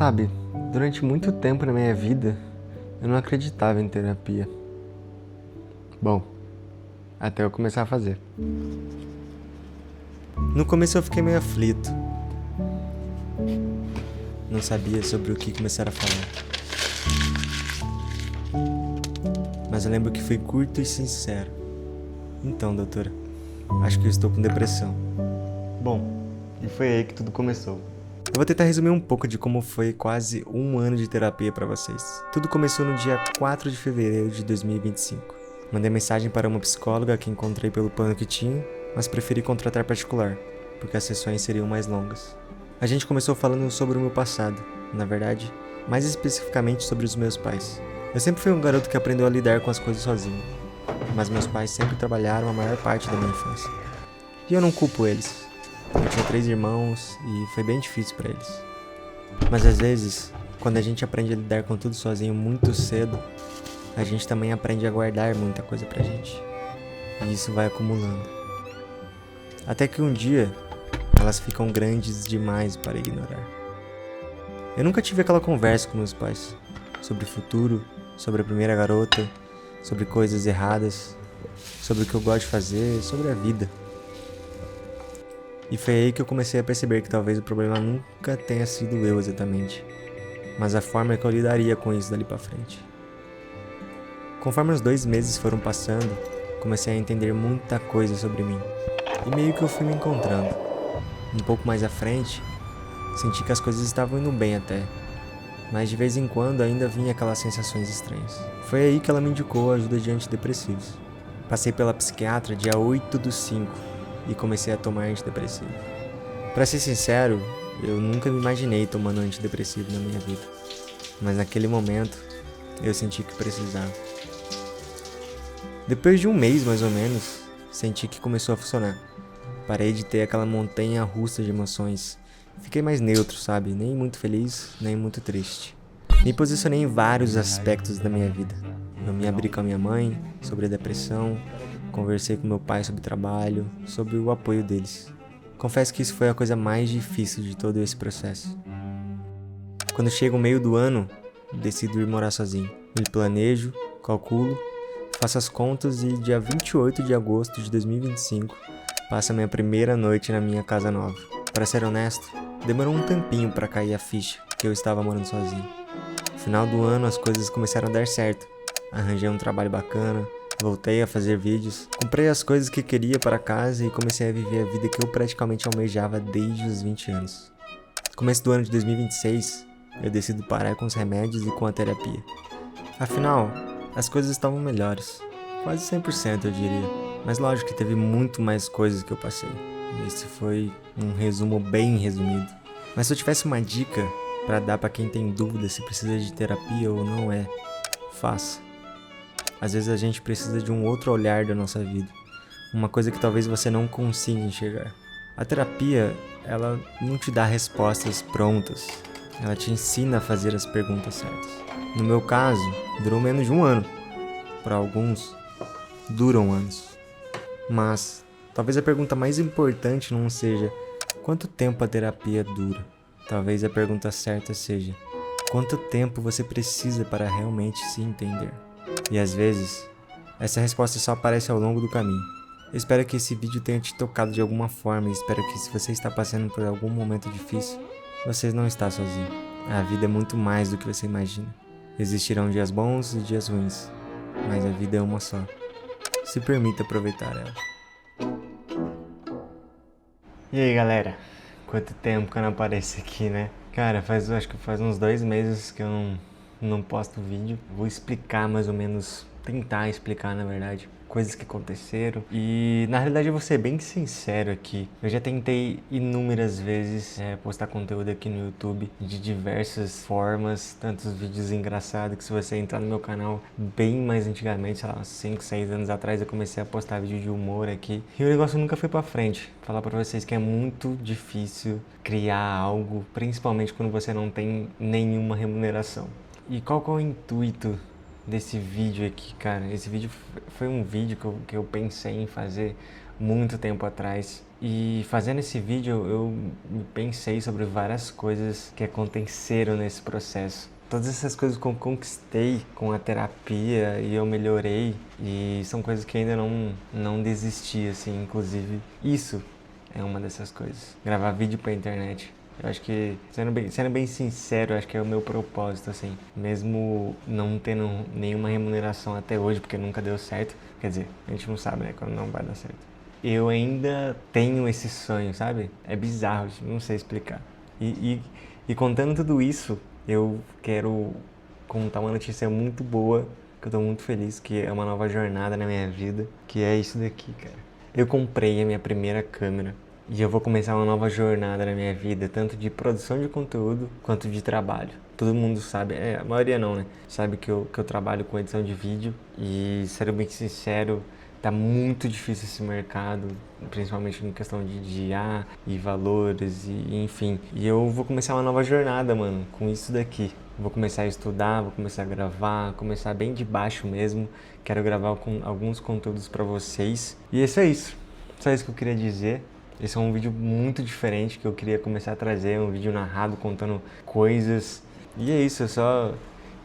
Sabe, durante muito tempo na minha vida, eu não acreditava em terapia. Bom, até eu começar a fazer. No começo eu fiquei meio aflito. Não sabia sobre o que começar a falar. Mas eu lembro que foi curto e sincero. Então, doutora, acho que eu estou com depressão. Bom, e foi aí que tudo começou. Eu vou tentar resumir um pouco de como foi quase um ano de terapia pra vocês. Tudo começou no dia 4 de fevereiro de 2025. Mandei mensagem para uma psicóloga que encontrei pelo plano que tinha, mas preferi contratar particular, porque as sessões seriam mais longas. A gente começou falando sobre o meu passado, na verdade, mais especificamente sobre os meus pais. Eu sempre fui um garoto que aprendeu a lidar com as coisas sozinho, mas meus pais sempre trabalharam a maior parte da minha infância. E eu não culpo eles. Eu tinha 3 irmãos e foi bem difícil pra eles. Mas às vezes, quando a gente aprende a lidar com tudo sozinho muito cedo, a gente também aprende a guardar muita coisa pra gente. E isso vai acumulando. Até que um dia, elas ficam grandes demais para ignorar. Eu nunca tive aquela conversa com meus pais sobre o futuro, sobre a primeira garota, sobre coisas erradas, sobre o que eu gosto de fazer, sobre a vida. E foi aí que eu comecei a perceber que talvez o problema nunca tenha sido eu exatamente, mas a forma que eu lidaria com isso dali pra frente. Conforme os 2 meses foram passando, comecei a entender muita coisa sobre mim. E meio que eu fui me encontrando. Um pouco mais à frente, senti que as coisas estavam indo bem até, mas de vez em quando ainda vinha aquelas sensações estranhas. Foi aí que ela me indicou a ajuda de antidepressivos. Passei pela psiquiatra dia 8/5 e comecei a tomar antidepressivo. Pra ser sincero, eu nunca me imaginei tomando antidepressivo na minha vida, mas naquele momento eu senti que precisava. Depois de um mês mais ou menos, senti que começou a funcionar. Parei de ter aquela montanha russa de emoções. Fiquei mais neutro, sabe? Nem muito feliz, nem muito triste. Me posicionei em vários aspectos da minha vida. Eu me abri com a minha mãe sobre a depressão, conversei com meu pai sobre trabalho, sobre o apoio deles. Confesso que isso foi a coisa mais difícil de todo esse processo. Quando chega o meio do ano, decido ir morar sozinho. Me planejo, calculo, faço as contas e dia 28 de agosto de 2025 passo a minha primeira noite na minha casa nova. Para ser honesto, demorou um tempinho para cair a ficha que eu estava morando sozinho. No final do ano as coisas começaram a dar certo. Arranjei um trabalho bacana, voltei a fazer vídeos, comprei as coisas que queria para casa e comecei a viver a vida que eu praticamente almejava desde os 20 anos. No começo do ano de 2026, eu decido parar com os remédios e com a terapia. Afinal, as coisas estavam melhores. Quase 100% eu diria. Mas lógico que teve muito mais coisas que eu passei. Esse foi um resumo bem resumido. Mas se eu tivesse uma dica para dar para quem tem dúvida se precisa de terapia ou não faça. Às vezes a gente precisa de um outro olhar da nossa vida. Uma coisa que talvez você não consiga enxergar. A terapia, ela não te dá respostas prontas. Ela te ensina a fazer as perguntas certas. No meu caso, durou menos de um ano. Para alguns, duram anos. Mas talvez a pergunta mais importante não seja quanto tempo a terapia dura. Talvez a pergunta certa seja quanto tempo você precisa para realmente se entender. E às vezes, essa resposta só aparece ao longo do caminho. Eu espero que esse vídeo tenha te tocado de alguma forma e espero que se você está passando por algum momento difícil, você não está sozinho. A vida é muito mais do que você imagina. Existirão dias bons e dias ruins, mas a vida é uma só. Se permita aproveitar ela. E aí galera, quanto tempo que eu não apareço aqui, né? Cara, acho que faz uns 2 meses que eu não posto vídeo. Vou explicar mais ou menos, tentar explicar na verdade, coisas que aconteceram. E na realidade eu vou ser bem sincero aqui. Eu já tentei inúmeras vezes postar conteúdo aqui no YouTube de diversas formas, tantos vídeos engraçados que se você entrar no meu canal bem mais antigamente, sei lá, uns 5, 6 anos atrás eu comecei a postar vídeo de humor aqui. E o negócio nunca foi pra frente. Falar pra vocês que é muito difícil criar algo, principalmente quando você não tem nenhuma remuneração. E qual que é o intuito desse vídeo aqui, cara? Esse vídeo foi um vídeo que eu pensei em fazer muito tempo atrás. E fazendo esse vídeo eu pensei sobre várias coisas que aconteceram nesse processo. Todas essas coisas que eu conquistei com a terapia e eu melhorei, e são coisas que ainda não desisti, assim, inclusive isso é uma dessas coisas. Gravar vídeo pra internet. Eu acho que, sendo bem sincero, eu acho que é o meu propósito, assim. Mesmo não tendo nenhuma remuneração até hoje, porque nunca deu certo. Quer dizer, a gente não sabe, né, quando não vai dar certo. Eu ainda tenho esse sonho, sabe? É bizarro, não sei explicar. E contando tudo isso, eu quero contar uma notícia muito boa, que eu tô muito feliz, que é uma nova jornada na minha vida, que é isso daqui, cara. Eu comprei a minha primeira câmera e eu vou começar uma nova jornada na minha vida, tanto de produção de conteúdo quanto de trabalho. Todo mundo sabe, a maioria não, né? Sabe que eu trabalho com edição de vídeo e, sendo bem sincero, tá muito difícil esse mercado, principalmente em questão de IA e valores e enfim. E eu vou começar uma nova jornada, mano, com isso daqui. Vou começar a estudar, vou começar a gravar, começar bem de baixo mesmo. Quero gravar com alguns conteúdos pra vocês. E isso é isso. Só isso que eu queria dizer. Esse é um vídeo muito diferente que eu queria começar a trazer, um vídeo narrado contando coisas. E é isso,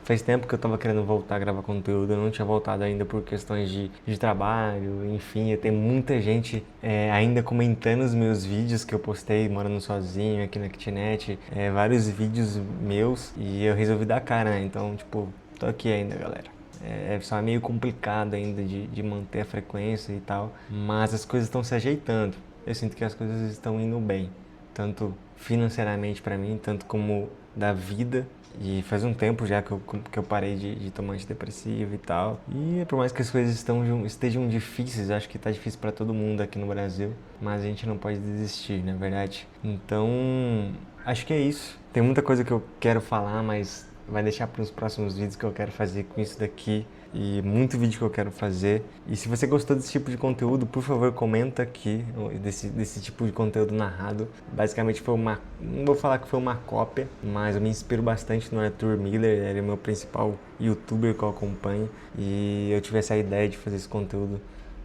faz tempo que eu tava querendo voltar a gravar conteúdo, eu não tinha voltado ainda por questões de trabalho, enfim, eu tenho muita gente ainda comentando os meus vídeos que eu postei morando sozinho aqui na kitnet, vários vídeos meus, e eu resolvi dar cara, né? Então, tipo, tô aqui ainda, galera. É só meio complicado ainda de manter a frequência e tal, mas as coisas estão se ajeitando. Eu sinto que as coisas estão indo bem, tanto financeiramente pra mim, tanto como da vida. E faz um tempo já que eu parei de tomar antidepressivo e tal. E por mais que as coisas estejam difíceis, acho que tá difícil pra todo mundo aqui no Brasil, mas a gente não pode desistir, na verdade. Então, acho que é isso. Tem muita coisa que eu quero falar, mas vai deixar para os próximos vídeos que eu quero fazer com isso daqui. E muito vídeo que eu quero fazer. E se você gostou desse tipo de conteúdo, por favor, comenta aqui desse tipo de conteúdo narrado. Basicamente foi não vou falar que foi uma cópia, mas eu me inspiro bastante no Arthur Miller, ele é o meu principal youtuber que eu acompanho. E eu tive essa ideia de fazer esse conteúdo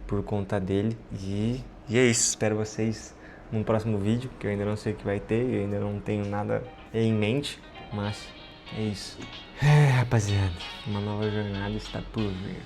por conta dele. E é isso, espero vocês num próximo vídeo, que eu ainda não sei o que vai ter, eu ainda não tenho nada em mente, mas é isso. Rapaziada, uma nova jornada está por vir.